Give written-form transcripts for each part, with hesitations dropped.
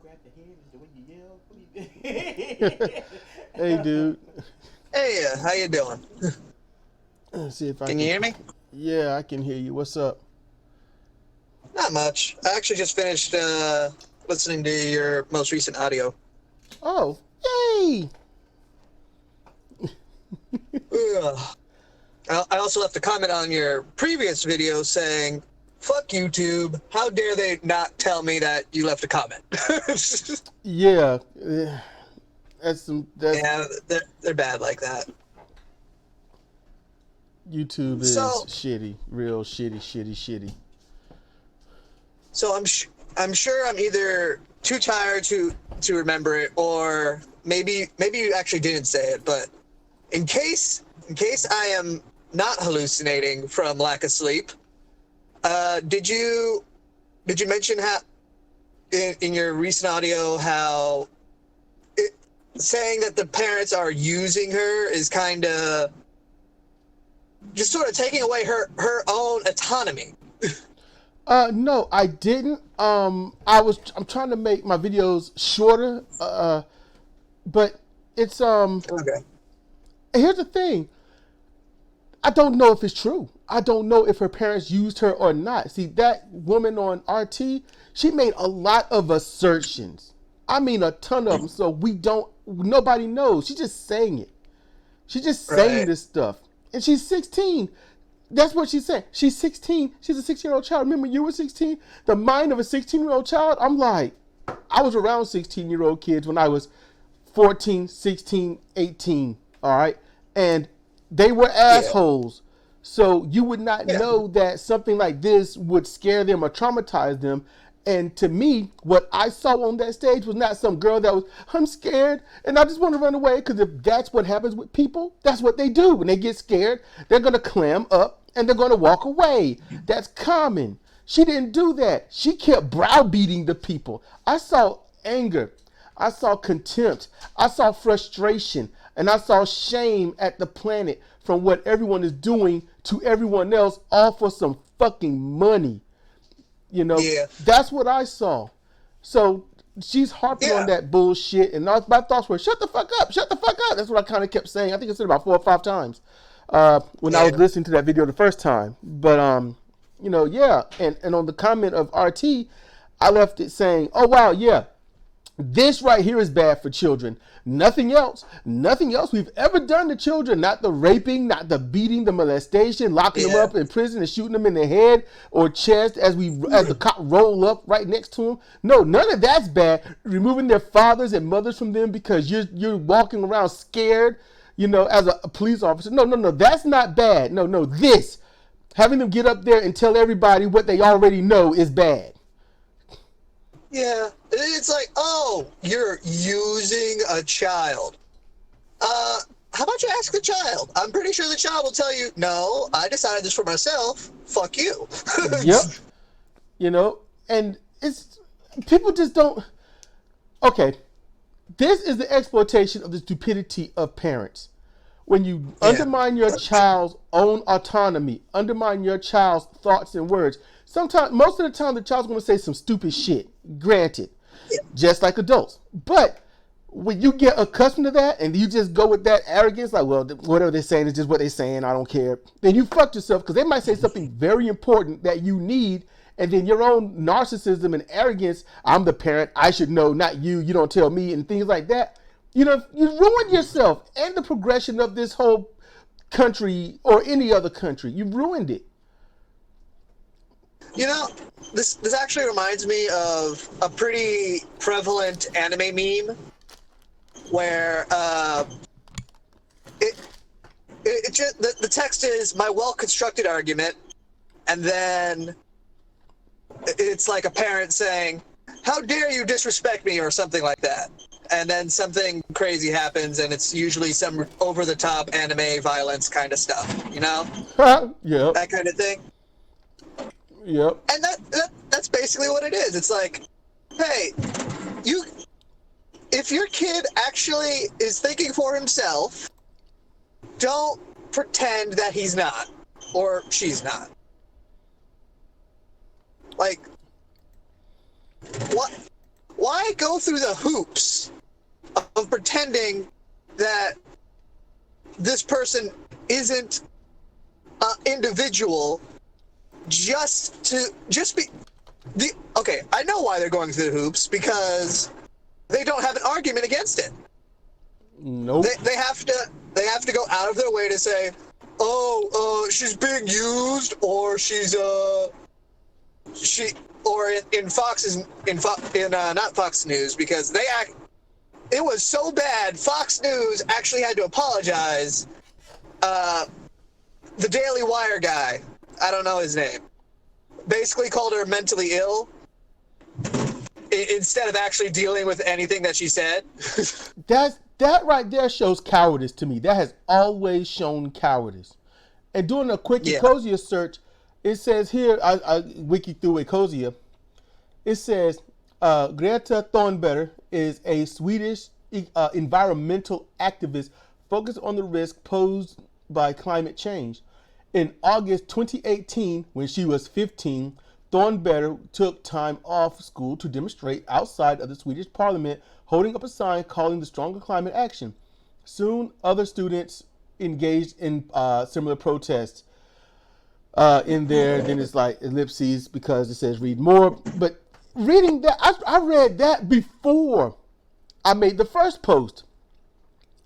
grab the hand? Is the way you yell? What do you Hey, dude. Hey, how you doing? Let's see if I Can you hear me? Yeah, I can hear you. What's up? Not much. I actually just finished listening to your most recent audio. Oh, yay! Ugh. I also left a comment on your previous video saying, "Fuck YouTube! How dare they not tell me that you left a comment?" Yeah, that's Yeah, they're bad like that. YouTube is So, shitty, real shitty. so I'm sure I'm either too tired to remember it, or maybe you actually didn't say it. But in case I am not hallucinating from lack of sleep, did you mention how in your recent audio how saying that the parents are using her is kind of just sort of taking away her own autonomy? No, I didn't. I'm trying to make my videos shorter. But it's Okay. here's the thing. I don't know if it's true. I don't know if her parents used her or not. See, that woman on RT, she made a lot of assertions. I mean, a ton of them. So nobody knows. She's just saying it. She's just saying Right. this stuff. And she's 16. That's what she's saying. She's 16. She's a 16-year-old child. Remember, you were 16? The mind of a 16-year-old child? I'm like, I was around 16-year-old kids when I was 14, 16, 18. All right? And they were Yeah. assholes. So you would not Yeah. know that something like this would scare them or traumatize them. And to me, what I saw on that stage was not some girl that was, I'm scared and I just want to run away. Because if that's what happens with people, that's what they do. When they get scared, they're going to clam up and they're going to walk away. That's common. She didn't do that. She kept browbeating the people. I saw anger. I saw contempt. I saw frustration. And I saw shame at the planet from what everyone is doing to everyone else, all for some fucking money. You know, Yeah. that's what I saw. So she's harping on Yeah. that bullshit, and my thoughts were, shut the fuck up, shut the fuck up. That's what I kind of kept saying. I think I said about 4 or 5 times when I Yeah. was listening to that video the first time. But, yeah. And on the comment of RT, I left it saying, oh, wow, yeah. This right here is bad for children. Nothing else we've ever done to children. Not the raping, not the beating, the molestation, locking them Yeah. up in prison and shooting them in the head or chest as the cop roll up right next to them. No, none of that's bad. Removing their fathers and mothers from them because you're walking around scared, as a police officer. No, that's not bad. No, this having them get up there and tell everybody what they already know is bad. Yeah. It's like, oh, you're using a child. How about you ask the child? I'm pretty sure the child will tell you, no, I decided this for myself. Fuck you. Yep. And it's people just don't. Okay, this is the exploitation of the stupidity of parents. When you undermine your child's own autonomy, undermine your child's thoughts and words, most of the time, the child's going to say some stupid shit. Granted, just like adults. But when you get accustomed to that and you just go with that arrogance, like, well, whatever they're saying is just what they're saying, I don't care, then you fucked yourself because they might say something very important that you need, and then your own narcissism and arrogance, I'm the parent, I should know, not you, you don't tell me, and things like that. You ruined yourself and the progression of this whole country or any other country. You ruined it. This actually reminds me of a pretty prevalent anime meme where it just the text is my well-constructed argument, and then it's like a parent saying, "How dare you disrespect me," or something like that. And then something crazy happens, and it's usually some over-the-top anime violence kind of stuff, Yep. that kind of thing. Yep. And that's basically what it is. It's like, hey, if your kid actually is thinking for himself, don't pretend that he's not or she's not. Like, what? Why why go through the hoops of pretending that this person isn't an individual okay, I know why they're going through the hoops, because they don't have an argument against it. Nope. They have to go out of their way to say, she's being used, or in not Fox News, because it was so bad, Fox News actually had to apologize. The Daily Wire guy, I don't know his name, basically called her mentally ill instead of actually dealing with anything that she said. That right there shows cowardice to me. That has always shown cowardice. And doing a quick Ecosia search, it says here, I wiki through Ecosia, it says Greta Thunberg is a Swedish environmental activist focused on the risk posed by climate change. In August 2018, when she was 15, Thunberg took time off school to demonstrate outside of the Swedish parliament, holding up a sign calling the stronger climate action. Soon, other students engaged in similar protests in there. Then it's like ellipses because it says read more. But reading that, I read that before I made the first post.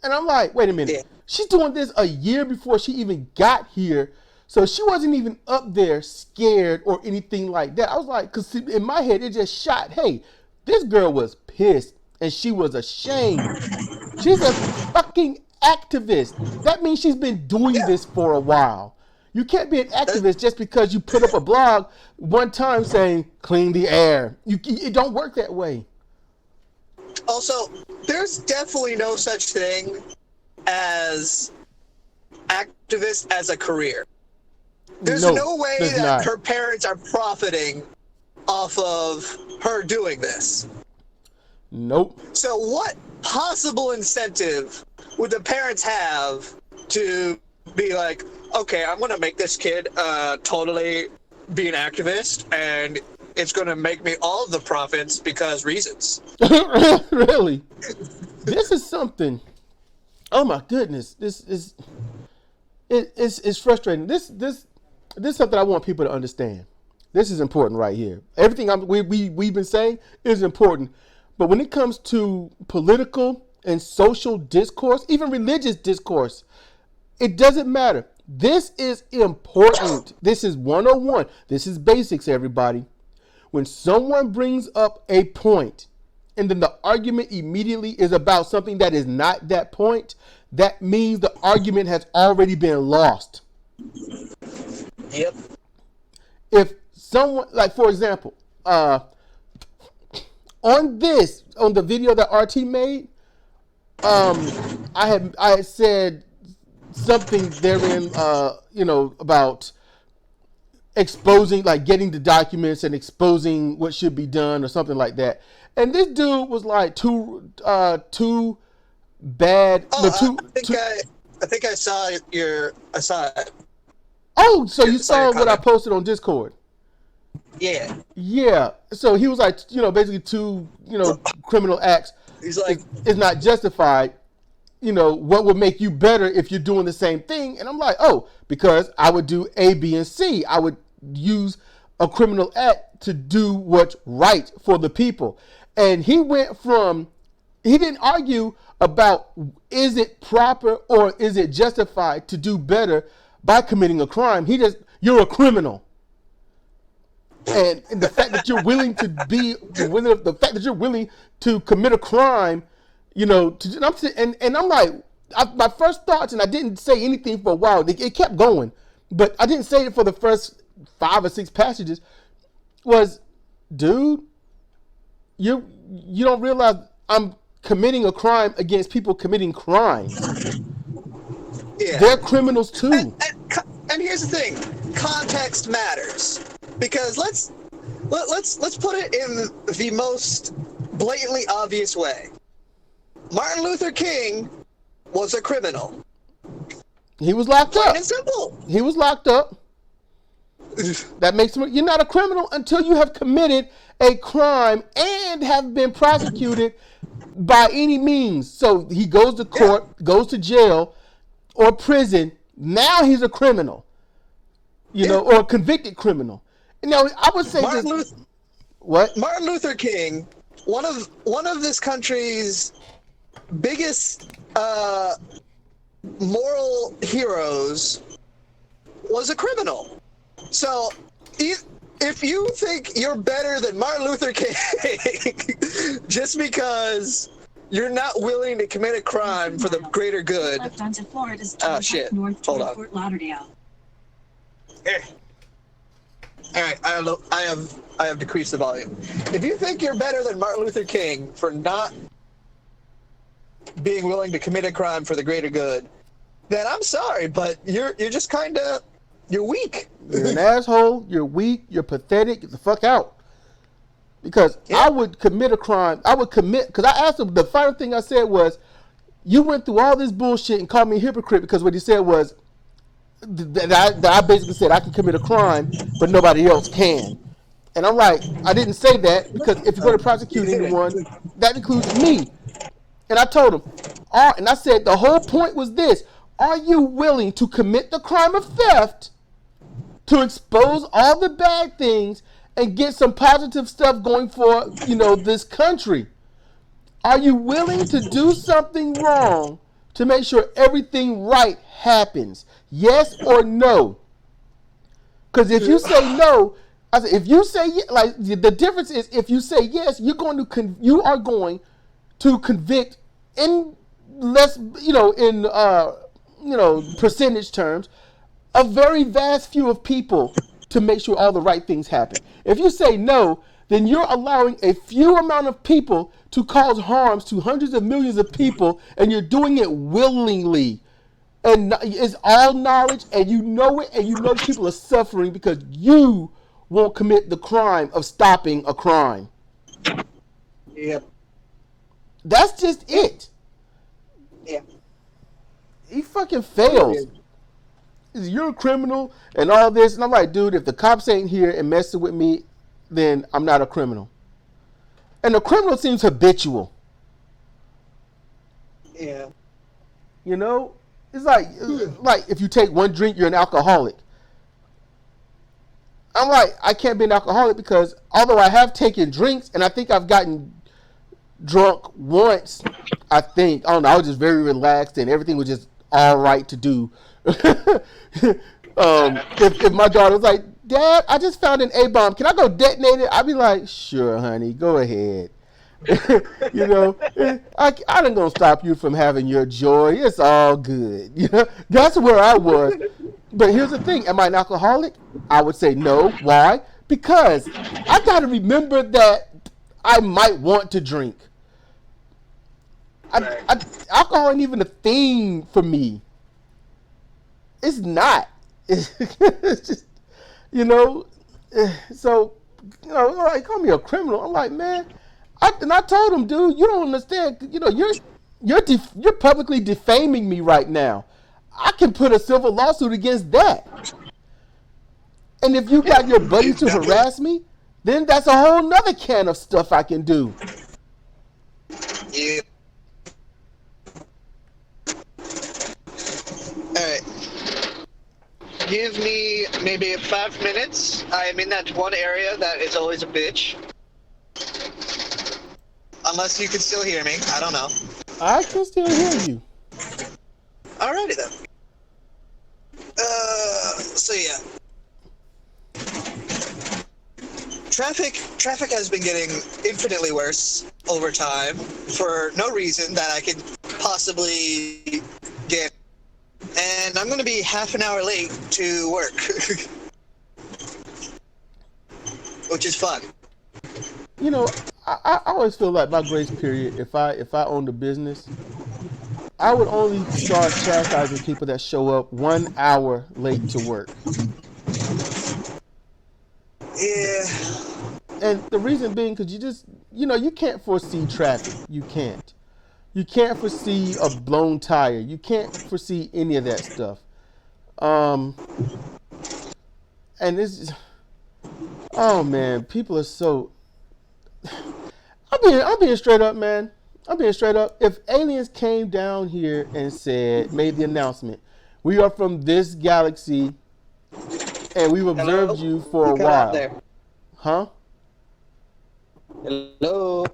And I'm like, wait a minute. Yeah. She's doing this a year before she even got here. So she wasn't even up there scared or anything like that. I was like, because in my head, it just shot, hey, this girl was pissed and she was ashamed. She's a fucking activist. That means she's been doing this for a while. You can't be an activist just because you put up a blog one time saying, clean the air. It don't work that way. Also, there's definitely no such thing as activist as a career. There's no way that her parents are profiting off of her doing this. Nope. So what possible incentive would the parents have to be like, okay, I'm going to make this kid totally be an activist, and it's going to make me all of the profits because reasons. Really? This is something. Oh my goodness. It's frustrating. This is something I want people to understand. This is important right here. Everything we've been saying is important. But when it comes to political and social discourse, even religious discourse, it doesn't matter. This is important. This is 101. This is basics, everybody. When someone brings up a point and then the argument immediately is about something that is not that point, that means the argument has already been lost. Yep. If someone, like for example, on the video that RT made, I had said something therein, about exposing, like getting the documents and exposing what should be done or something like that. And this dude was like too bad. I think I saw it. Oh, so you saw what I posted on Discord? Yeah. Yeah. So he was like, basically two, criminal acts. He's like, it's not justified. What would make you better if you're doing the same thing? And I'm like, because I would do A, B, and C. I would use a criminal act to do what's right for the people. And he didn't argue about is it proper or is it justified to do better by committing a crime. You're a criminal. And the fact that you're willing to commit a crime, and I'm like, my first thoughts, and I didn't say anything for a while. It kept going, but I didn't say it for the first 5 or 6 passages. Was, dude, you don't realize I'm committing a crime against people committing crime. Yeah. They're criminals too. And here's the thing: context matters, because let's put it in the most blatantly obvious way. Martin Luther King was a criminal. He was locked up. Plain and simple. He was locked up. That makes him. You're not a criminal until you have committed a crime and have been prosecuted by any means. So he goes to court, goes to jail or prison. Now he's a criminal, or a convicted criminal. Now I would say what? Martin Luther King, one of this country's biggest moral heroes, was a criminal. So if you think you're better than Martin Luther King just because you're not willing to commit a crime for the greater good. Left onto Florida's Shit. north Hold toward on. Fort Lauderdale. Here. All right, I have decreased the volume. If you think you're better than Martin Luther King for not being willing to commit a crime for the greater good, then I'm sorry, but you're just kind of weak. You're an asshole. You're weak. You're pathetic. Get the fuck out. Because I would commit a crime. Because I asked him, the final thing I said was, you went through all this bullshit and called me a hypocrite because what he said was that I basically said I can commit a crime, but nobody else can. And I'm like, I didn't say that because if you're going to prosecute anyone, that includes me. And I told him, and I said the whole point was this: are you willing to commit the crime of theft to expose all the bad things and get some positive stuff going for, this country? Are you willing to do something wrong to make sure everything right happens? Yes or no? Because if you say no, I said, if you say like the difference is if you say yes, you are going to convict in less, in percentage terms, a very vast few of people to make sure all the right things happen. If you say no, then you're allowing a few amount of people to cause harms to hundreds of millions of people, and you're doing it willingly. And it's all knowledge, and you know it, and you know people are suffering because you won't commit the crime of stopping a crime. Yep. That's just it. Yeah. He fucking fails. You're a criminal and all this. And I'm like, dude, if the cops ain't here and messing with me, then I'm not a criminal. And the criminal seems habitual. Yeah. It's like if you take one drink, you're an alcoholic. I'm like, I can't be an alcoholic because although I have taken drinks and I think I've gotten drunk once, I don't know, I was just very relaxed and everything was just all right to do. If my daughter was like, Dad, I just found an A-bomb, can I go detonate it? I'd be like, sure, honey, go ahead. I ain't gonna stop you from having your joy. It's all good. That's where I was. But here's the thing: am I an alcoholic? I would say no. Why? Because I got to remember that I might want to drink. Alcohol ain't even a thing for me. It's not. It's just, So, like, call me a criminal. I'm like, man. I told him, dude, you don't understand. You're publicly defaming me right now. I can put a civil lawsuit against that. And if you got your buddy to harass me, then that's a whole nother can of stuff I can do. Yeah. Alright. Give me maybe 5 minutes. I am in that one area that is always a bitch. Unless you can still hear me. I don't know. I can still hear you. Alrighty then. So yeah. Traffic has been getting infinitely worse over time for no reason that I could possibly get. And I'm going to be half an hour late to work. Which is fun. I always feel like my grace period, if I owned a business, I would only start chastising people that show up 1 hour late to work. Yeah. And the reason being, because you just, you can't foresee traffic. You can't. You can't foresee a blown tire. You can't foresee any of that stuff. And it's, oh man, people are so. I'm being straight up, man. I'm being straight up. If aliens came down here and made the announcement, we are from this galaxy, and we've observed you for a while. There. Huh? Hello.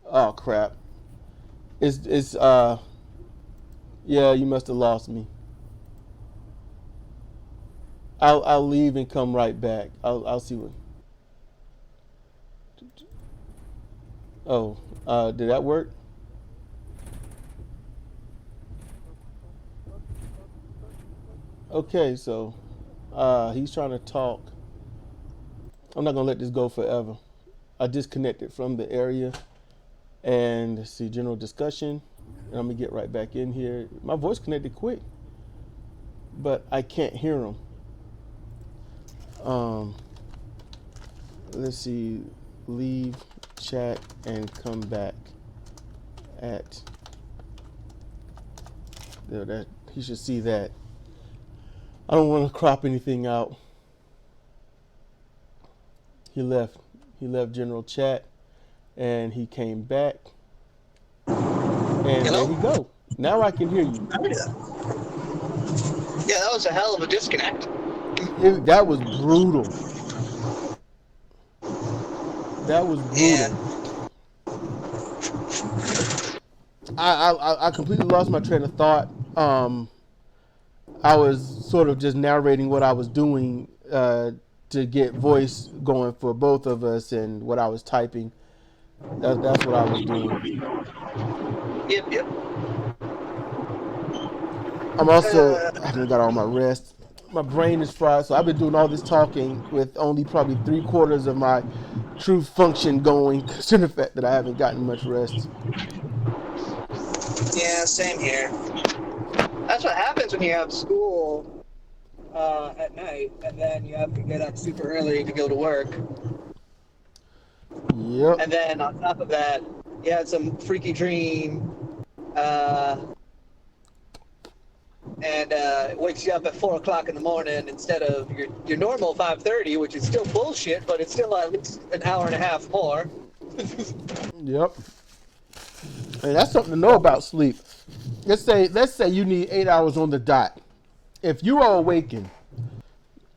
Oh crap. It's yeah, you must have lost me. I'll leave and come right back. I'll see what. Oh, did that work? Okay, so he's trying to talk. I'm not gonna let this go forever. I disconnected from the area and see general discussion. And I'm gonna get right back in here. My voice connected quick, but I can't hear him. Let's see, leave chat and come back at there. That he should see that. I don't want to crop anything out. He left general chat and he came back. And Hello? there we go. Now I can hear you. Yeah, that was a hell of a disconnect. That was brutal. That was brutal. Yeah. I completely lost my train of thought. I was sort of just narrating what I was doing to get voice going for both of us and what I was typing. That's what I was doing. Yep. I'm also, I haven't got all my rest. My brain is fried, so I've been doing all this talking with only probably 3/4 of my true function going, considering the fact that I haven't gotten much rest. Yeah, same here. That's what happens when you have school at night, and then you have to get up super early to go to work. Yep. And then on top of that, you had some freaky dream, and it wakes you up at 4 o'clock in the morning instead of your normal 5:30, which is still bullshit, but it's still at least an hour and a half more. Yep. And that's something to know about sleep. Let's say you need 8 hours on the dot. If you are awakened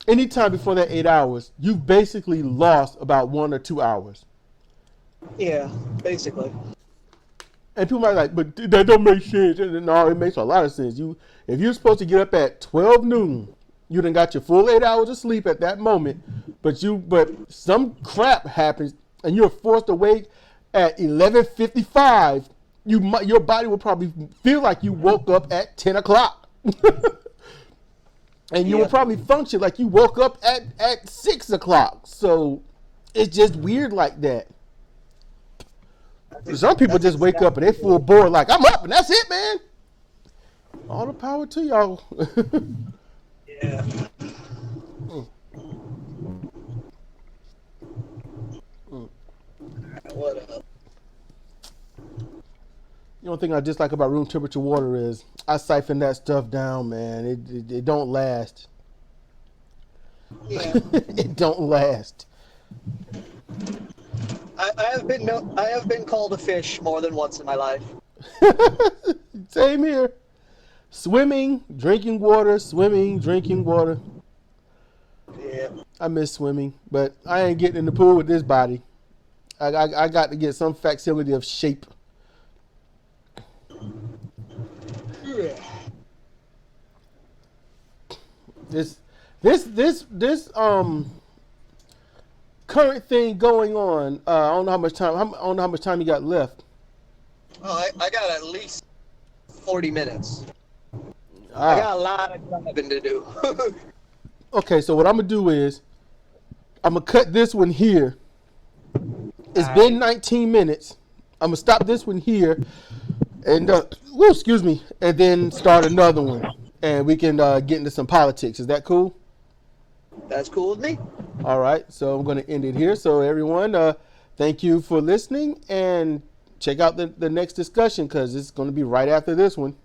anytime before that 8 hours, you've basically lost about 1 or 2 hours. Yeah, basically. And people might be like, but that don't make sense. No, it makes a lot of sense. If you're supposed to get up at 12 noon, you done got your full 8 hours of sleep at that moment, but some crap happens and you're forced awake at 11:55. Your body will probably feel like you woke up at 10 o'clock. And you will probably function like you woke up at 6 o'clock. So it's just weird like that. Some people just wake up and they feel bored, like, I'm up and that's it, man. All the power to y'all. Yeah. What up? The only thing I dislike about room temperature water is I siphon that stuff down, man. It don't last. Yeah. It don't last. I have been called a fish more than once in my life. Same here. Swimming, drinking water, swimming, drinking water. Yeah. I miss swimming, but I ain't getting in the pool with this body. I got to get some facsimile of shape. This current thing going on. I don't know how much time. I don't know how much time you got left. Oh, I got at least 40 minutes. Ah. I got a lot of driving to do. Okay, so what I'm gonna do is I'm gonna cut this one here. It's been 19 minutes. I'm gonna stop this one here, and excuse me, and then start another one, and we can get into some politics. Is that cool? That's cool with me. All right, so I'm gonna end it here. So everyone, thank you for listening, and check out the next discussion because it's gonna be right after this one.